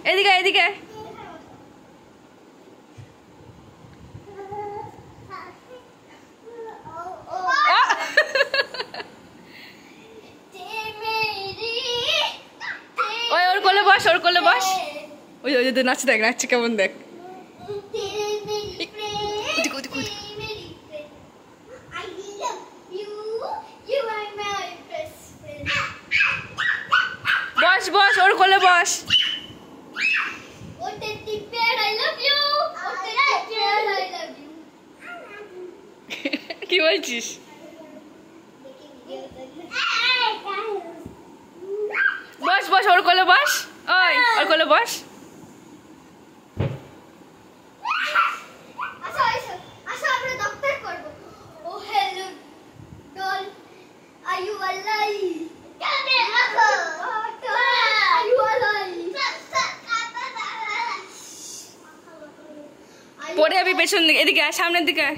এদিকে এদিকে ওই ওর কোলে বস ওর কোলে বস ওই ওই নাচ দেখ নাচছে কেমন দেখ বস বস ওর কোলে বস কি বলছিস বস বস ওর কোলে বস ওই ওর কোলে বস পরে যাবি পেছন দিকে এদিকে সামনের দিকে